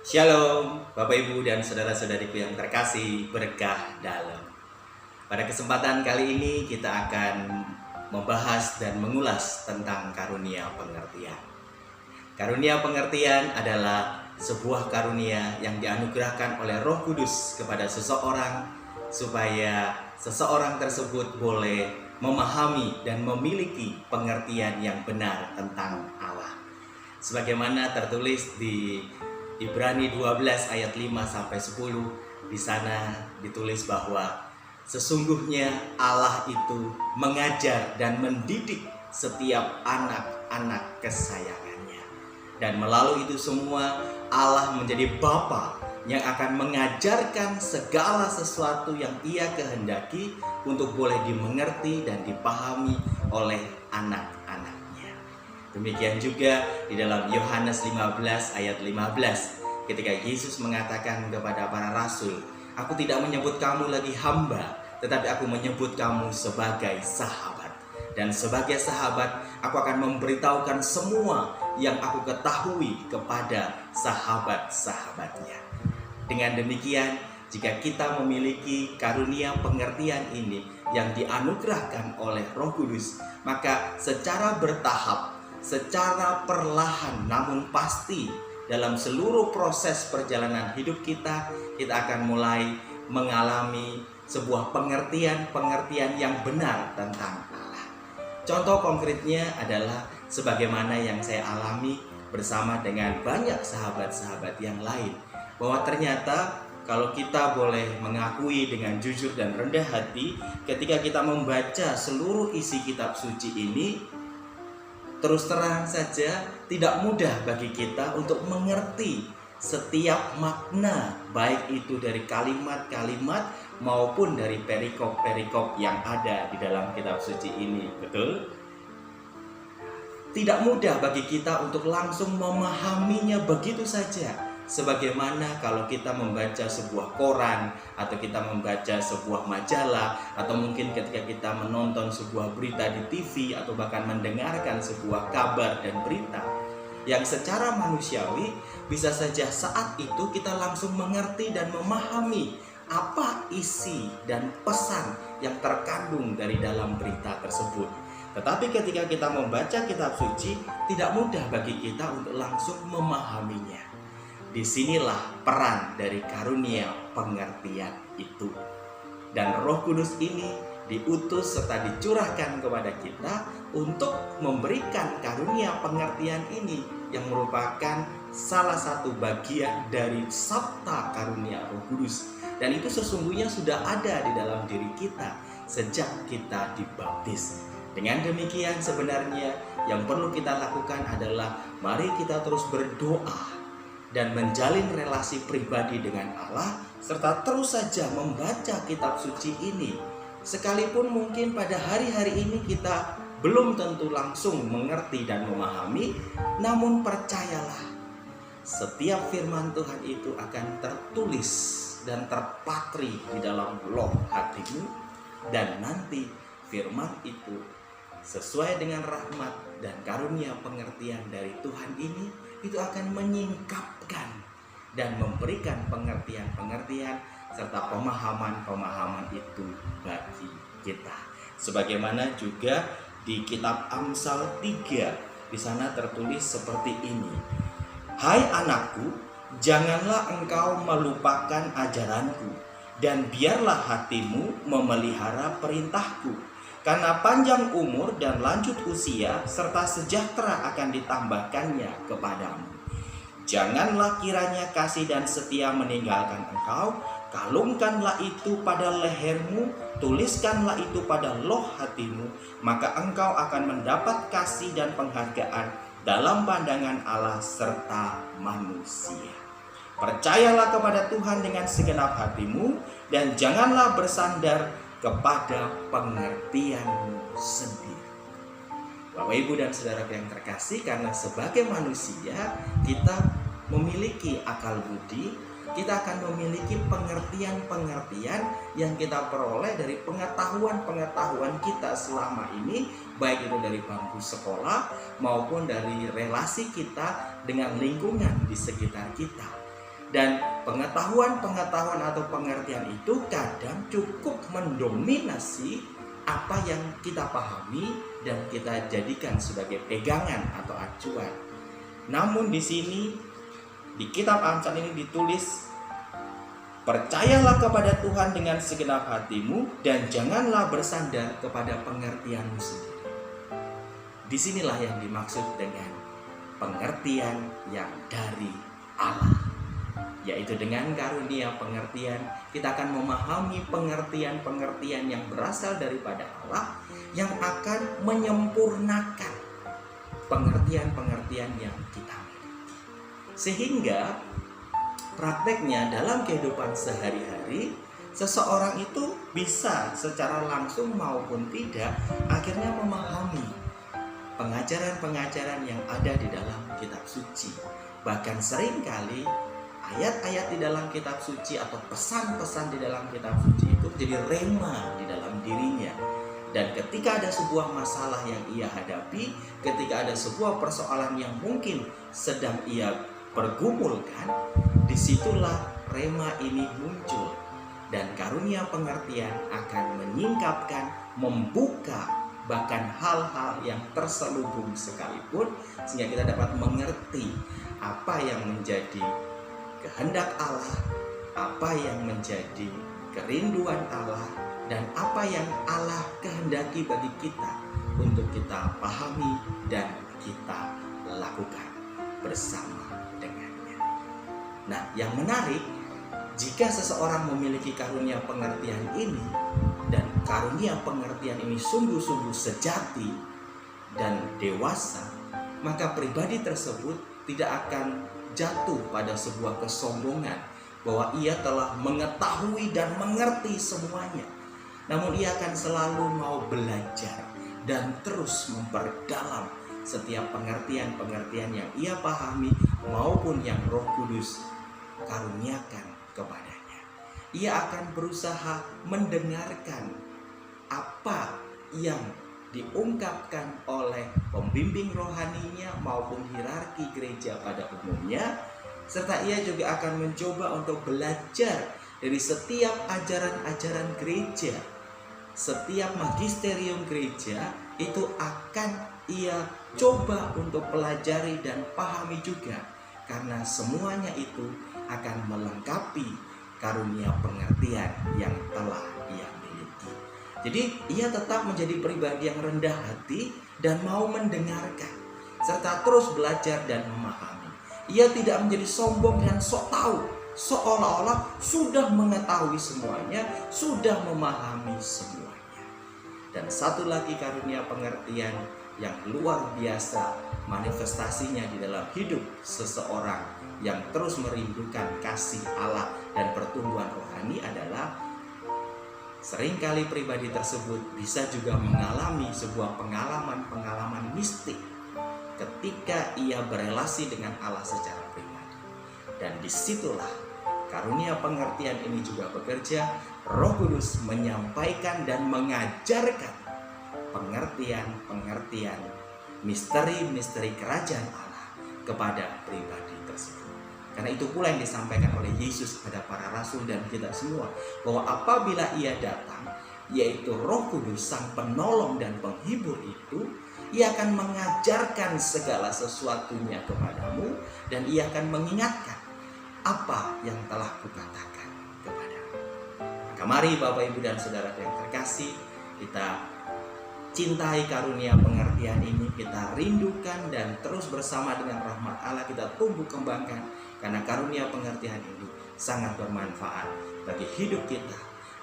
Shalom, Bapak Ibu dan saudara-saudariku yang terkasih berkah dalam. Pada kesempatan kali ini kita akan membahas dan mengulas tentang karunia pengertian. Karunia pengertian adalah sebuah karunia yang dianugerahkan oleh Roh Kudus kepada seseorang supaya seseorang tersebut boleh memahami dan memiliki pengertian yang benar tentang Allah. Sebagaimana tertulis di Ibrani 12 ayat 5 sampai 10, di sana ditulis bahwa sesungguhnya Allah itu mengajar dan mendidik setiap anak-anak kesayangannya. Dan melalui itu semua Allah menjadi Bapa yang akan mengajarkan segala sesuatu yang Ia kehendaki untuk boleh dimengerti dan dipahami oleh anak-anak. Demikian juga di dalam Yohanes 15 ayat 15, ketika Yesus mengatakan kepada para rasul, "Aku tidak menyebut kamu lagi hamba, tetapi aku menyebut kamu sebagai sahabat. Dan sebagai sahabat, aku akan memberitahukan semua yang aku ketahui kepada sahabat-sahabatnya." Dengan demikian, jika kita memiliki karunia pengertian ini yang dianugerahkan oleh Roh Kudus, maka secara bertahap, secara perlahan namun pasti dalam seluruh proses perjalanan hidup kita akan mulai mengalami sebuah pengertian yang benar tentang Allah. Contoh konkretnya adalah sebagaimana yang saya alami bersama dengan banyak sahabat-sahabat yang lain, bahwa ternyata kalau kita boleh mengakui dengan jujur dan rendah hati, ketika kita membaca seluruh isi kitab suci ini, terus terang saja tidak mudah bagi kita untuk mengerti setiap makna, baik itu dari kalimat-kalimat maupun dari perikop-perikop yang ada di dalam kitab suci ini. Betul? Tidak mudah bagi kita untuk langsung memahaminya begitu saja. Sebagaimana kalau kita membaca sebuah koran, atau kita membaca sebuah majalah, atau mungkin ketika kita menonton sebuah berita di TV, atau bahkan mendengarkan sebuah kabar dan berita yang secara manusiawi bisa saja saat itu kita langsung mengerti dan memahami apa isi dan pesan yang terkandung dari dalam berita tersebut. Tetapi ketika kita membaca kitab suci, tidak mudah bagi kita untuk langsung memahaminya. Disinilah peran dari karunia pengertian itu. Dan Roh Kudus ini diutus serta dicurahkan kepada kita untuk memberikan karunia pengertian ini, yang merupakan salah satu bagian dari sabta karunia Roh Kudus. Dan itu sesungguhnya sudah ada di dalam diri kita sejak kita dibaptis. Dengan demikian sebenarnya yang perlu kita lakukan adalah mari kita terus berdoa dan menjalin relasi pribadi dengan Allah, serta terus saja membaca kitab suci ini. Sekalipun mungkin pada hari-hari ini kita belum tentu langsung mengerti dan memahami, namun percayalah, setiap firman Tuhan itu akan tertulis dan terpatri di dalam loh hatimu, dan nanti firman itu sesuai dengan rahmat dan karunia pengertian dari Tuhan ini, itu akan menyingkapkan dan memberikan pengertian-pengertian serta pemahaman-pemahaman itu bagi kita. Sebagaimana juga di kitab Amsal 3, di sana tertulis seperti ini: "Hai anakku, janganlah engkau melupakan ajaranku, dan biarlah hatimu memelihara perintahku. Karena panjang umur dan lanjut usia serta sejahtera akan ditambahkannya kepadamu. Janganlah kiranya kasih dan setia meninggalkan engkau, kalungkanlah itu pada lehermu, tuliskanlah itu pada loh hatimu, maka engkau akan mendapat kasih dan penghargaan dalam pandangan Allah serta manusia. Percayalah kepada Tuhan dengan segenap hatimu, dan janganlah bersandar kepada pengertianmu sendiri." Bapak, Ibu, dan saudara yang terkasih, karena sebagai manusia kita memiliki akal budi, kita akan memiliki pengertian-pengertian yang kita peroleh dari pengetahuan-pengetahuan kita selama ini, baik itu dari bangku sekolah maupun dari relasi kita dengan lingkungan di sekitar kita. Dan pengetahuan atau pengertian itu kadang cukup mendominasi apa yang kita pahami dan kita jadikan sebagai pegangan atau acuan. Namun di sini di kitab Amsal ini ditulis, percayalah kepada Tuhan dengan segenap hatimu dan janganlah bersandar kepada pengertianmu sendiri. Disinilah yang dimaksud dengan pengertian yang dari Allah, yaitu dengan karunia pengertian kita akan memahami pengertian-pengertian yang berasal daripada Allah yang akan menyempurnakan pengertian-pengertian yang kita miliki. Sehingga prakteknya dalam kehidupan sehari-hari seseorang itu bisa secara langsung maupun tidak akhirnya memahami pengajaran-pengajaran yang ada di dalam kitab suci. Bahkan seringkali ayat-ayat di dalam kitab suci atau pesan-pesan di dalam kitab suci itu jadi rema di dalam dirinya. Dan ketika ada sebuah masalah yang ia hadapi, ketika ada sebuah persoalan yang mungkin sedang ia pergumulkan, disitulah rema ini muncul. Dan karunia pengertian akan menyingkapkan, membuka bahkan hal-hal yang terselubung sekalipun, sehingga kita dapat mengerti apa yang menjadi kehendak Allah, apa yang menjadi kerinduan Allah, dan apa yang Allah kehendaki bagi kita untuk kita pahami dan kita lakukan bersama dengannya. Nah, yang menarik, jika seseorang memiliki karunia pengertian ini dan karunia pengertian ini sungguh-sungguh sejati dan dewasa, maka pribadi tersebut tidak akan jatuh pada sebuah kesombongan bahwa ia telah mengetahui dan mengerti semuanya. Namun ia akan selalu mau belajar dan terus memperdalam setiap pengertian-pengertian yang ia pahami maupun yang Roh Kudus karuniakan kepadanya. Ia akan berusaha mendengarkan apa yang diungkapkan oleh pembimbing rohaninya maupun hierarki gereja pada umumnya, serta ia juga akan mencoba untuk belajar dari setiap ajaran-ajaran gereja. Setiap magisterium gereja itu akan ia coba untuk pelajari dan pahami juga, karena semuanya itu akan melengkapi karunia pengertian yang telah ia miliki. Jadi ia tetap menjadi pribadi yang rendah hati dan mau mendengarkan serta terus belajar dan memahami. Ia tidak menjadi sombong dan sok tahu, seolah-olah sudah mengetahui semuanya, sudah memahami semuanya. Dan satu lagi karunia pengertian yang luar biasa manifestasinya di dalam hidup seseorang yang terus merindukan kasih Allah dan pertumbuhan rohani adalah seringkali pribadi tersebut bisa juga mengalami sebuah pengalaman-pengalaman mistik ketika ia berelasi dengan Allah secara pribadi. Dan disitulah karunia pengertian ini juga bekerja. Roh Kudus menyampaikan dan mengajarkan pengertian-pengertian misteri-misteri kerajaan Allah kepada pribadi tersebut. Karena itu pula yang disampaikan oleh Yesus kepada para rasul dan kita semua, bahwa apabila ia datang, yaitu Roh Kudus sang penolong dan penghibur itu, ia akan mengajarkan segala sesuatunya kepadamu dan ia akan mengingatkan apa yang telah kukatakan kepadamu. Maka mari Bapak Ibu dan Saudara yang terkasih, kita cintai karunia pengertian ini, kita rindukan dan terus bersama dengan rahmat Allah kita tumbuh kembangkan, karena karunia pengertian ini sangat bermanfaat bagi hidup kita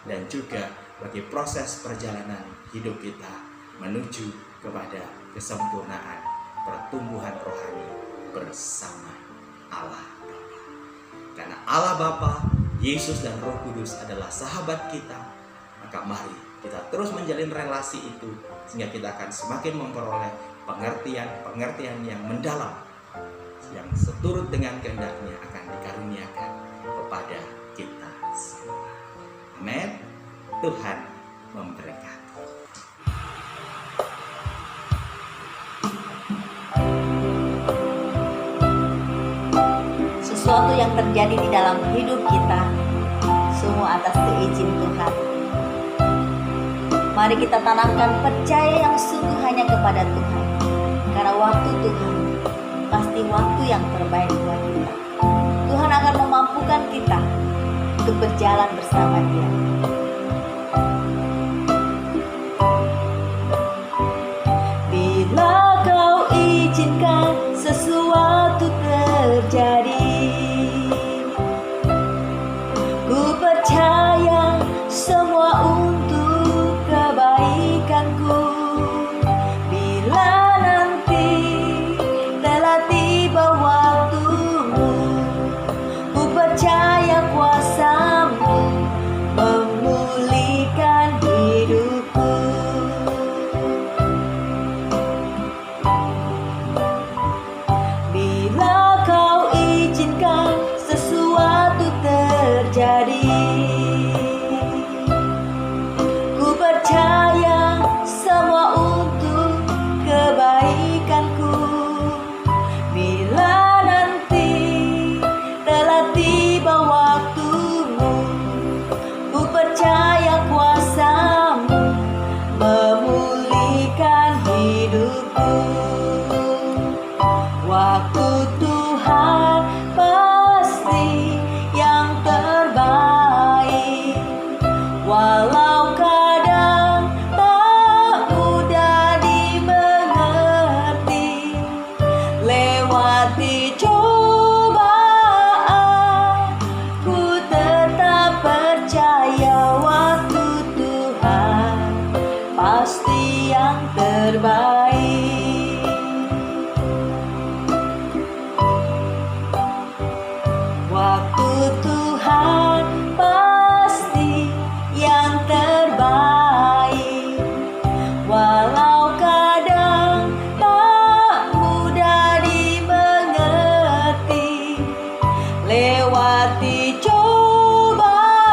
dan juga bagi proses perjalanan hidup kita menuju kepada kesempurnaan pertumbuhan rohani bersama Allah Bapa. Karena Allah Bapa, Yesus dan Roh Kudus adalah sahabat kita, maka mari kita terus menjalin relasi itu sehingga kita akan semakin memperoleh pengertian-pengertian yang mendalam yang seturut dengan kehendaknya akan dikaruniakan kepada kita semua. Amin. Tuhan memberkati. Sesuatu yang yang terjadi di dalam hidup kita, semua atas seizin Tuhan. Mari kita tanamkan percaya yang sungguh hanya kepada Tuhan, karena waktu Tuhan pasti waktu yang terbaik buat kita. Tuhan akan memampukan kita untuk berjalan bersama Dia. Bila Kau izinkan sesuatu terjadi, ku percaya semua untuk kebaikanku. Bila nanti telah tiba waktumu, ku percaya kuasa-Mu memulihkan hidupku. Bila Kau izinkan sesuatu terjadi, ku percaya semua untuk kebaikanku. Bila nanti telah tiba waktumu, ku percaya kuasa-Mu memulihkan hidupku. Waktu Tuhan pasti yang terbaik, walau kadang tak mudah dimengerti. Lewati cobaan, ku tetap percaya waktu Tuhan pasti yang terbaik. Waktu Tuhan pasti yang terbaik, walau kadang tak mudah dimengerti. Lewati cobaan,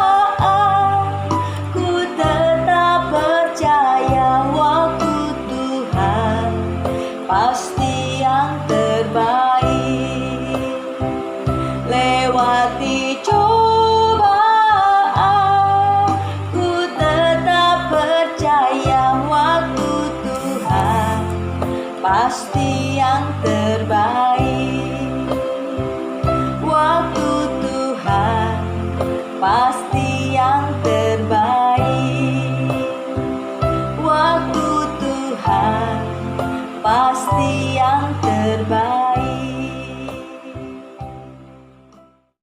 ku tetap percaya waktu Tuhan pasti yang terbaik. Lewati cobaan, ku tetap percaya waktu Tuhan pasti yang terbaik. Waktu Tuhan pasti